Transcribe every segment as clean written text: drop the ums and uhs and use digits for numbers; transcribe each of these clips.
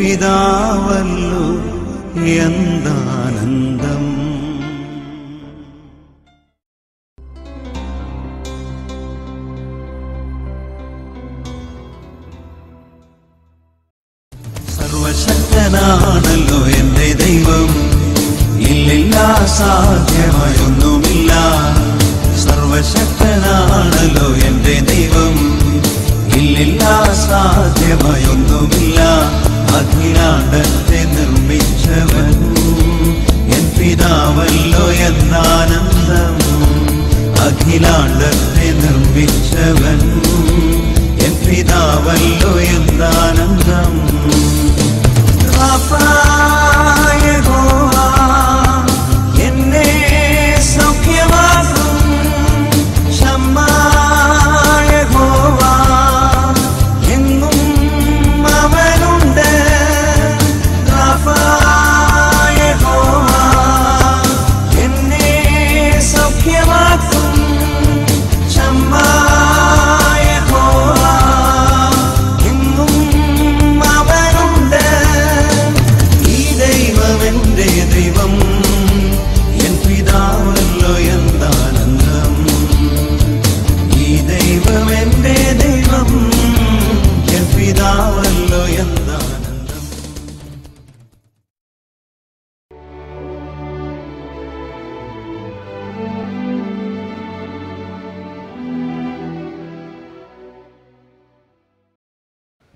പിതാവല്ലോ എന്താനന്ദം. സർവശക്തനാണല്ലോ എന്റെ ദൈവം, ഇല്ലില്ല സാധ്യമായൊന്നുമില്ല. സർവശക്തനാണല്ലോ എന്റെ ദൈവം, ഇല്ലില്ല സാധ്യമായൊന്നുമില്ല. അഖിലാണ്ടത്തെ നിർമ്മിച്ചവൻ എൻ പിതാവല്ലോ എന്നാനന്ദം. അഖിലാണ്ടത്തെ നിർമ്മിച്ചവൻ എൻ പിതാവല്ലോ എന്നാനന്ദം. എന്നെ സൗഖ്യമാക്കും ക്ഷമായഹോവാ, എന്നും അവനുണ്ട്. യഹോവാ എന്നെ സൗഖ്യമാക്കും ക്ഷമായഹോവാ, എന്നും അവനുണ്ട്. ഈ ദൈവം എന്റെ ദൈവം, എൻ പിതാവല്ലോ എന്താനന്ദം. ഈ ദൈവം എന്റെ ദൈവം, എൻ പിതാവല്ലോ എന്താനന്ദം.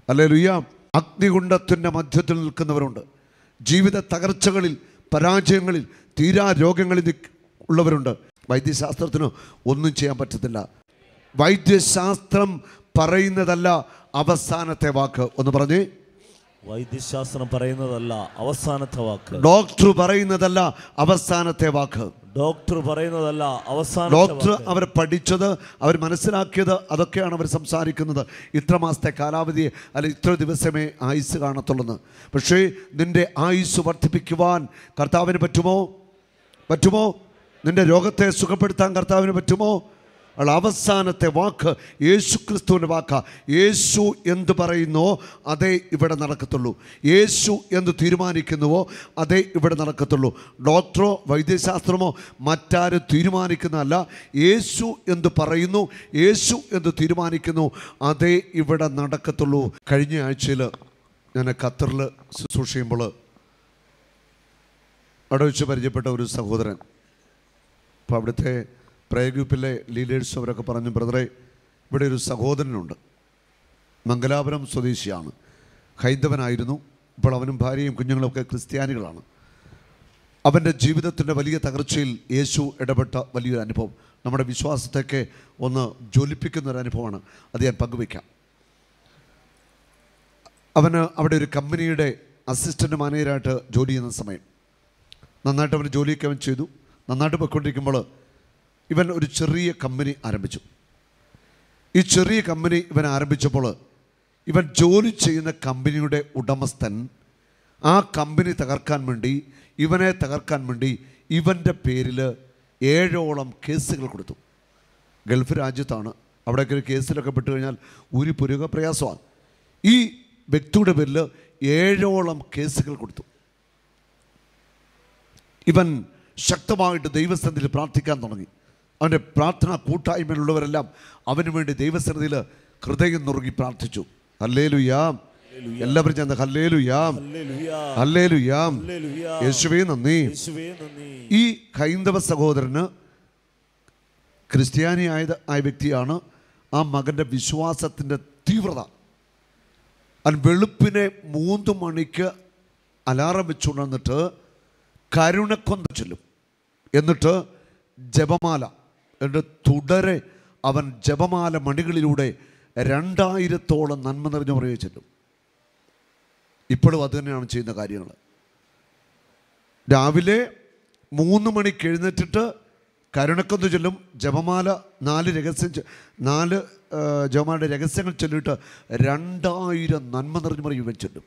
ഹല്ലേലൂയ. അഗ്നികുണ്ഡത്തിൻ്റെ മധ്യത്തിൽ നിൽക്കുന്നവരുണ്ട്. ജീവിത തകർച്ചകളിൽ, പരാജയങ്ങളിൽ, തീരാ രോഗങ്ങളിൽ ഉള്ളവരുണ്ട്. വൈദ്യശാസ്ത്രത്തിന് ഒന്നും ചെയ്യാൻ പറ്റത്തില്ല. വൈദ്യശാസ്ത്രം പറയുന്നതല്ല അവസാനത്തെ വാക്ക്. ഒന്ന് പറഞ്ഞേ. വൈദ്യശാസ്ത്രം പറയുന്നതല്ല അവസാനത്തെ വാക്ക്. ഡോക്ടർ പറയുന്നതല്ല അവസാനത്തെ വാക്ക്. ഡോക്ടർ പറയുന്നതല്ല അവസാന. ഡോക്ടർ അവർ പഠിച്ചത്, അവർ മനസ്സിലാക്കിയത്, അതൊക്കെയാണ് അവർ സംസാരിക്കുന്നത്. ഇത്ര മാസത്തെ കാലാവധി അല്ല ഇത്ര ദിവസമേ ആയുസ് കാണത്തുള്ളൂ. പക്ഷേ നിന്റെ ആയുസ് വർദ്ധിപ്പിക്കുവാൻ കർത്താവിന് പറ്റുമോ? പറ്റുമോ? നിന്റെ രോഗത്തെ സുഖപ്പെടുത്താൻ കർത്താവിന് പറ്റുമോ? അവസാനത്തെ വാക്ക് യേശു ക്രിസ്തുവിൻ്റെ വാക്കാ. യേശു എന്ത് പറയുന്നോ അതേ ഇവിടെ നടക്കത്തുള്ളൂ. യേശു എന്ത് തീരുമാനിക്കുന്നുവോ അതേ ഇവിടെ നടക്കത്തുള്ളൂ. ഡോക്ടറോ വൈദ്യശാസ്ത്രമോ മറ്റാരും തീരുമാനിക്കുന്നതല്ല. യേശു എന്ത് പറയുന്നു, യേശു എന്ത് തീരുമാനിക്കുന്നു അതേ ഇവിടെ നടക്കത്തുള്ളൂ. കഴിഞ്ഞ ആഴ്ചയിൽ ഞാൻ ഖത്തറിൽ ശുശ്രൂഷ ചെയ്യുമ്പോൾ അവിടെ വെച്ച് പരിചയപ്പെട്ട ഒരു സഹോദരൻ, അപ്പോൾ അവിടുത്തെ പ്രയർ ഗ്രൂപ്പിലെ ലീഡേഴ്സ് അവരൊക്കെ പറഞ്ഞു, ബ്രദറെ ഇവിടെ ഒരു സഹോദരനുണ്ട്, മംഗലാപുരം സ്വദേശിയാണ്, ഹൈന്ദവനായിരുന്നു. ഇപ്പോൾ അവനും ഭാര്യയും കുഞ്ഞുങ്ങളൊക്കെ ക്രിസ്ത്യാനികളാണ്. അവൻ്റെ ജീവിതത്തിൻ്റെ വലിയ തകർച്ചയിൽ യേശു ഇടപെട്ട വലിയൊരു അനുഭവം, നമ്മുടെ വിശ്വാസത്തെയൊക്കെ ഒന്ന് ജ്വലിപ്പിക്കുന്നൊരനുഭവമാണ്. അത് ഞാൻ പങ്കുവയ്ക്കാം. അവന് അവിടെ ഒരു കമ്പനിയുടെ അസിസ്റ്റൻ്റ് മാനേജറായിട്ട് ജോലി ചെയ്യുന്ന സമയം നന്നായിട്ട് അവന് ജോലിയൊക്കെ അവൻ ചെയ്തു. നന്നായിട്ട് പോയിക്കൊണ്ടിരിക്കുമ്പോൾ ഇവൻ ഒരു ചെറിയ കമ്പനി ആരംഭിച്ചു. ഈ ചെറിയ കമ്പനി ഇവൻ ആരംഭിച്ചപ്പോൾ ഇവൻ ജോലി ചെയ്യുന്ന കമ്പനിയുടെ ഉടമസ്ഥൻ ആ കമ്പനി തകർക്കാൻ വേണ്ടി, ഇവനെ തകർക്കാൻ വേണ്ടി ഇവൻ്റെ പേരിൽ 7ഓളം കേസുകൾ കൊടുത്തു. ഗൾഫ് രാജ്യത്താണ്. അവിടെയൊക്കെ ഒരു കേസിലൊക്കെ പെട്ട് കഴിഞ്ഞാൽ ഒരു പുരുക പ്രയാസമാണ്. ഈ വ്യക്തിയുടെ പേരിൽ 7ഓളം കേസുകൾ കൊടുത്തു. ഇവൻ ശക്തമായിട്ട് ദൈവസന്നിധിയിൽ പ്രാർത്ഥിക്കാൻ തുടങ്ങി. അവൻ്റെ പ്രാർത്ഥനാ കൂട്ടായ്മയിലുള്ളവരെല്ലാം അവന് വേണ്ടി ദൈവസന്നിധിയിൽ ഹൃദയം നുറുകി പ്രാർത്ഥിച്ചു. ഹല്ലേലൂയാ. എല്ലാവരും ചെന്ന് ഹല്ലേലൂയാ, ഹല്ലേലൂയാ, യേശുവേ നന്ദി. ഈ ഹൈന്ദവ സഹോദരന് ക്രിസ്ത്യാനിയായ വ്യക്തിയാണ്. ആ മകൻ്റെ വിശ്വാസത്തിൻ്റെ തീവ്രത, അവൻ വെളുപ്പിനെ 3 മണിക്ക് അലാറം വെച്ചുകൊണ്ടിട്ട് കരുണക്കൊന്ത ചൊല്ലും. എന്നിട്ട് ജപമാല, എന്നിട്ട് തുടരെ അവൻ ജപമാല മണികളിലൂടെ 2000ഓളം നന്മ നിറഞ്ഞ പറയുക ചെല്ലും. ഇപ്പോഴും അതുതന്നെയാണ് ചെയ്യുന്ന കാര്യങ്ങൾ. രാവിലെ 3 മണിക്ക് എഴുന്നേറ്റിട്ട് കരുണക്കൊന്ത ചൊല്ലും, ജപമാല 4 ജപമാലയുടെ രഹസ്യങ്ങൾ ചൊല്ലിയിട്ട് 2000 നന്മ നിറഞ്ഞ പറയും ഇവൻ ചൊല്ലും.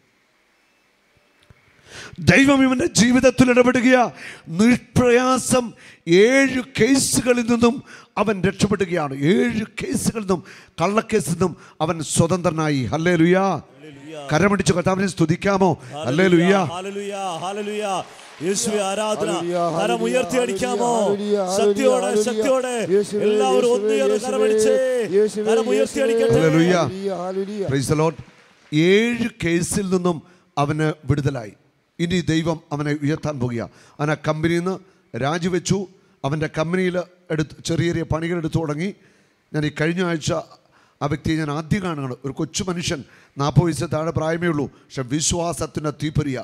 ദൈവം ഇവൻ്റെ ജീവിതത്തിൽ ഇടപെടുകയാ. നിഷ്പ്രയാസം 7 കേസുകളിൽ നിന്നും അവൻ രക്ഷപ്പെടുകയാണ്. 7 കേസുകളിൽ നിന്നും, കള്ളക്കേസിൽ നിന്നും അവൻ സ്വതന്ത്രനായി. ഹല്ലേലൂയ. കരമടിച്ച് കർത്താവിനെ സ്തുതിക്കാമോ? ഹല്ലേലൂയ. യേശുവേ ആരാധന. കരം ഉയർത്തി അടിക്കാമോ? ശക്തിയോടെ ശക്തിയോടെ എല്ലാവരും ഒന്നുയർന്ന് കരമടിച്ചേ. കരം ഉയർത്തി അടിക്കട്ടെ. ഹല്ലേലൂയ. Praise the Lord. 7 കേസിൽ നിന്നും അവന് വിടുതലായി. ഇനി ദൈവം അവനെ ഉയർത്താൻ പോകുക. അവൻ ആ കമ്പനിയിൽ നിന്ന് രാജിവെച്ചു. അവൻ്റെ കമ്പനിയിൽ ചെറിയ ചെറിയ പണികൾ എടുത്തു തുടങ്ങി. ഞാൻ ഈ കഴിഞ്ഞ ആഴ്ച ആ വ്യക്തിയെ ഞാൻ ആദ്യം കാണുകയാണ്. ഒരു കൊച്ചു മനുഷ്യൻ, 40 വയസ്സ് താഴെ പ്രായമേ ഉള്ളൂ, പക്ഷെ വിശ്വാസത്തിൻ്റെ തീപ്പൊരിയ.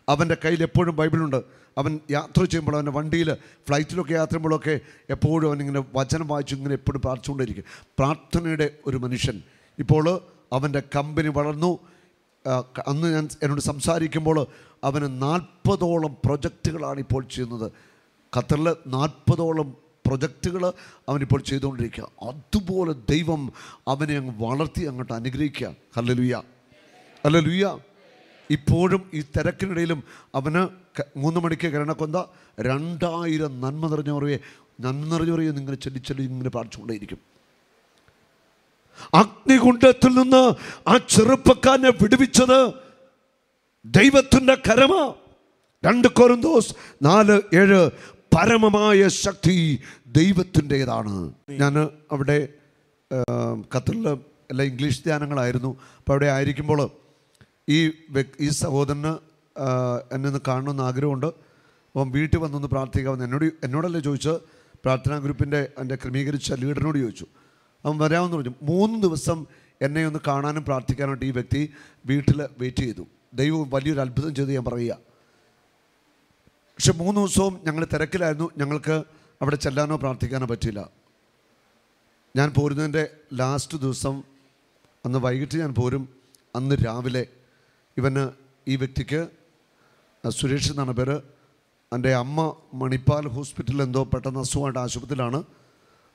അവൻ്റെ കയ്യിൽ എപ്പോഴും ബൈബിളുണ്ട്. അവൻ യാത്ര ചെയ്യുമ്പോൾ, അവൻ്റെ വണ്ടിയിൽ ഫ്ലൈറ്റിലൊക്കെ യാത്ര ചെയ്യുമ്പോഴൊക്കെ എപ്പോഴും അവനിങ്ങനെ വചനം വായിച്ചു ഇങ്ങനെ എപ്പോഴും പ്രാർത്ഥിച്ചുകൊണ്ടിരിക്കും. പ്രാർത്ഥനയുടെ ഒരു മനുഷ്യൻ. ഇപ്പോൾ അവൻ്റെ കമ്പനി വളർന്നു. അന്ന് ഞാൻ എന്നോട് സംസാരിക്കുമ്പോൾ അവന് 40ഓളം പ്രൊജക്റ്റുകളാണ് ഇപ്പോൾ ചെയ്യുന്നത്. ഖത്തറിൽ 40ഓളം പ്രൊജക്റ്റുകൾ അവനിപ്പോൾ ചെയ്തുകൊണ്ടിരിക്കുക. അതുപോലെ ദൈവം അവനെ അങ്ങ് വളർത്തി അങ്ങോട്ട് അനുഗ്രഹിക്കുക. Hallelujah, hallelujah. ഇപ്പോഴും ഈ തിരക്കിനിടയിലും അവന് 3 മണിക്ക് കരണക്കൊന്ത 2000 നന്മ നിറഞ്ഞവരെയെ നിങ്ങൾ ചൊല്ലി ഇങ്ങനെ പ്രാർത്ഥിച്ചുകൊണ്ടേയിരിക്കും. അഗ്നികുണ്ഡത്തിൽ നിന്ന് ആ ചെറുപ്പക്കാരനെ വിടുവിച്ചത് ദൈവത്തിൻ്റെ കരമ. 2 കൊരിന്തോസ് 4:7 പരമമായ ശക്തി ദൈവത്തിൻ്റെതാണ്. ഞാൻ അവിടെ ഖത്തറിൽ എല്ലാം ഇംഗ്ലീഷ് ധ്യാനങ്ങളായിരുന്നു. അപ്പോൾ അവിടെ ആയിരിക്കുമ്പോൾ ഈ സഹോദരന് എന്നെ ഒന്ന് കാണണമെന്ന് ആഗ്രഹമുണ്ട്. അപ്പം വീട്ടിൽ വന്നൊന്ന് പ്രാർത്ഥിക്കാമെന്ന് എന്നോടല്ലേ ചോദിച്ച്, പ്രാർത്ഥനാ ഗ്രൂപ്പിൻ്റെ എൻ്റെ ക്രമീകരിച്ച ലീഡറിനോട് ചോദിച്ചു. അവൻ വരാമെന്ന് പറഞ്ഞു. 3 ദിവസം എന്നെ ഒന്ന് കാണാനും പ്രാർത്ഥിക്കാനായിട്ട് ഈ വ്യക്തി വീട്ടിൽ വെയിറ്റ് ചെയ്തു. ദൈവം വലിയൊരു അത്ഭുതം ചെയ്ത് ഞാൻ പറയുക. പക്ഷെ 3 ദിവസവും ഞങ്ങൾ തിരക്കിലായിരുന്നു. ഞങ്ങൾക്ക് അവിടെ ചെല്ലാനോ പ്രാർത്ഥിക്കാനോ പറ്റിയില്ല. ഞാൻ പോരുന്നതിൻ്റെ ലാസ്റ്റ് ദിവസം അന്ന് വൈകിട്ട് ഞാൻ പോരും. അന്ന് രാവിലെ ഈ വ്യക്തിക്ക് സുരേഷ് എന്നാണ് പേര്. എൻ്റെ അമ്മ മണിപ്പാൽ ഹോസ്പിറ്റലിൽ എന്തോ പെട്ടെന്ന് അസുഖമായിട്ട് ആശുപത്രിയിലാണ്.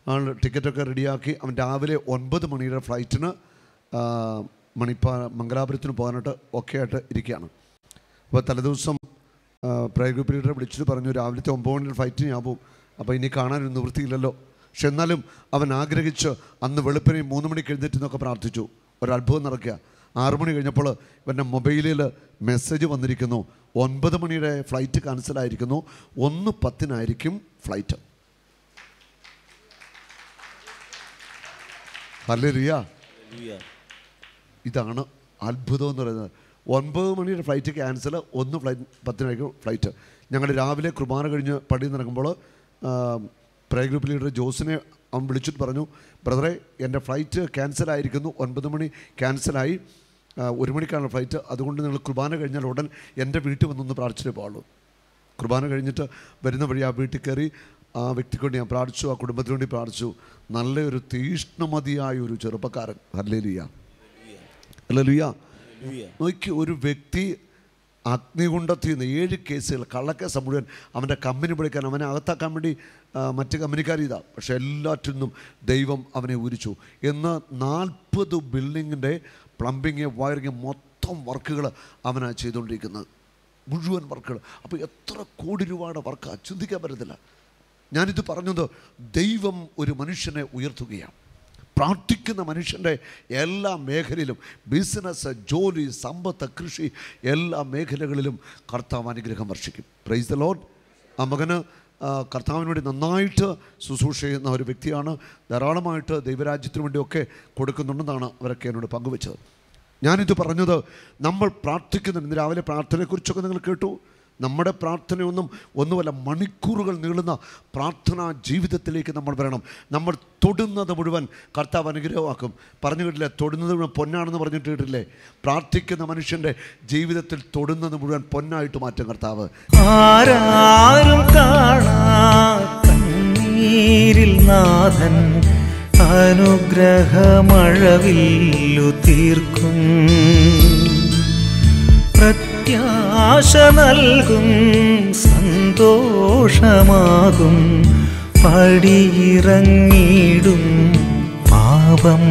ആൾ ടിക്കറ്റൊക്കെ റെഡിയാക്കി അവൻ രാവിലെ 9 മണിയുടെ ഫ്ലൈറ്റിന് മംഗലാപുരത്തിന് പോകാനായിട്ട് ഒക്കെ ആയിട്ട് ഇരിക്കുകയാണ്. അപ്പോൾ തലേദിവസം പ്രയർ ഗ്രൂപ്പ് ലീഡറെ വിളിച്ചിട്ട് പറഞ്ഞു, രാവിലത്തെ 9 മണിയുടെ ഫ്ലൈറ്റിന് ഞാൻ പോകും, അപ്പോൾ ഇനി കാണാനൊരു നിവൃത്തിയില്ലല്ലോ. പക്ഷെ എന്നാലും അവൻ ആഗ്രഹിച്ച് അന്ന് വെളുപ്പിനെ 3 മണിക്ക് എഴുന്നേറ്റ് പ്രാർത്ഥിച്ചു. ഒരത്ഭുതം നടക്കുക. 6 മണി കഴിഞ്ഞപ്പോൾ ഇവൻ്റെ മൊബൈലിൽ മെസ്സേജ് വന്നിരിക്കുന്നു, 9 മണിയുടെ ഫ്ലൈറ്റ് ക്യാൻസലായിരിക്കുന്നു, 1:10 ഫ്ലൈറ്റ്. ഹല്ലേലൂയ. ഇതാണ് അത്ഭുതം എന്ന് പറയുന്നത്. 9 മണിയുടെ ഫ്ലൈറ്റ് ക്യാൻസൽ, 1:10 ഫ്ലൈറ്റ്. ഞങ്ങൾ രാവിലെ കുർബാന കഴിഞ്ഞ് പള്ളിയിൽ നടക്കുമ്പോൾ പ്രയർ ഗ്രൂപ്പ് ലീഡർ ജോസിനെ അവൻ വിളിച്ചിട്ട് പറഞ്ഞു, ബ്രദറെ എൻ്റെ ഫ്ലൈറ്റ് ക്യാൻസലായിരിക്കുന്നു, 9 മണി ക്യാൻസലായി, 1 മണിക്കാണ് ഫ്ലൈറ്റ്, അതുകൊണ്ട് നിങ്ങൾ കുർബാന കഴിഞ്ഞാൽ ഉടൻ എൻ്റെ വീട്ടിൽ വന്നൊന്ന് പ്രാർത്ഥിച്ചിട്ടേ പാടുള്ളൂ. കുർബാന കഴിഞ്ഞിട്ട് വരുന്ന വഴി ആ വീട്ടിൽ കയറി ആ വ്യക്തിക്ക് വേണ്ടി ഞാൻ പ്രാർത്ഥിച്ചു, ആ കുടുംബത്തിന് വേണ്ടി പ്രാർത്ഥിച്ചു. നല്ലൊരു തീഷ്ണമതിയായ ഒരു ചെറുപ്പക്കാരൻ. Hallelujah, hallelujah. നോക്കി, ഒരു വ്യക്തി അഗ്നികുണ്ഡത്തിൽ നിന്ന് 7 കേസുകൾ, കള്ളക്കേസ് മുഴുവൻ അവൻ്റെ കമ്പനി വിളിക്കാൻ, അവനെ അകത്താക്കാൻ വേണ്ടി മറ്റ് കമ്പനിക്കാർ ഇതാ, പക്ഷെ എല്ലാറ്റിൽ നിന്നും ദൈവം അവനെ ഉരിച്ചു. എന്ന് 40 ബിൽഡിങ്ങിൻ്റെ പ്ലംബിങ്, വയറിങ്, മൊത്തം വർക്കുകൾ അവനാണ് ചെയ്തുകൊണ്ടിരിക്കുന്നത്, മുഴുവൻ വർക്കുകൾ. അപ്പോൾ എത്ര കോടി രൂപയുടെ വർക്കാണ്, ചിന്തിക്കാൻ പറ്റത്തില്ല. ഞാനിത് പറഞ്ഞത്, ദൈവം ഒരു മനുഷ്യനെ ഉയർത്തുകയാണ്. പ്രാർത്ഥിക്കുന്ന മനുഷ്യൻ്റെ എല്ലാ മേഖലയിലും, ബിസിനസ്, ജോലി, സമ്പത്ത്, കൃഷി, എല്ലാ മേഖലകളിലും കർത്താവ് അനുഗ്രഹം വർഷിക്കും. Praise the Lord. ആ മകന് കർത്താവിന് വേണ്ടി നന്നായിട്ട് ശുശ്രൂഷ ചെയ്യുന്ന ഒരു വ്യക്തിയാണ്. ധാരാളമായിട്ട് ദൈവരാജ്യത്തിന് വേണ്ടിയൊക്കെ കൊടുക്കുന്നുണ്ടെന്നാണ് അവരൊക്കെ എന്നോട് പങ്കുവെച്ചത്. ഞാനിത് പറഞ്ഞത്, നമ്മൾ പ്രാർത്ഥിക്കുന്നുണ്ട്. ഇന്ന് രാവിലെ പ്രാർത്ഥനയെക്കുറിച്ചൊക്കെ നിങ്ങൾ കേട്ടു. നമ്മുടെ ഒന്നുമല്ല, മണിക്കൂറുകൾ നീളുന്ന പ്രാർത്ഥനാ ജീവിതത്തിലേക്ക് നമ്മൾ വരണം. നമ്മൾ തൊടുന്നത് മുഴുവൻ കർത്താവ് അനുഗ്രഹമാക്കും. പറഞ്ഞു കേട്ടില്ലേ, തൊടുന്നത് മുഴുവൻ പൊന്നാണെന്ന് പറഞ്ഞിട്ട് കേട്ടില്ലേ? പ്രാർത്ഥിക്കുന്ന മനുഷ്യൻ്റെ ജീവിതത്തിൽ തൊടുന്നത് മുഴുവൻ പൊന്നായിട്ട് മാറ്റും കർത്താവ്. ആരാരും കാണാതീരിൽ നാഥൻ അനുഗ്രഹമഴവില്ലു തീർക്കും. പ്രത്യാശ നൽകും, സന്തോഷമാകും, പടിയിറങ്ങിടും പാപം.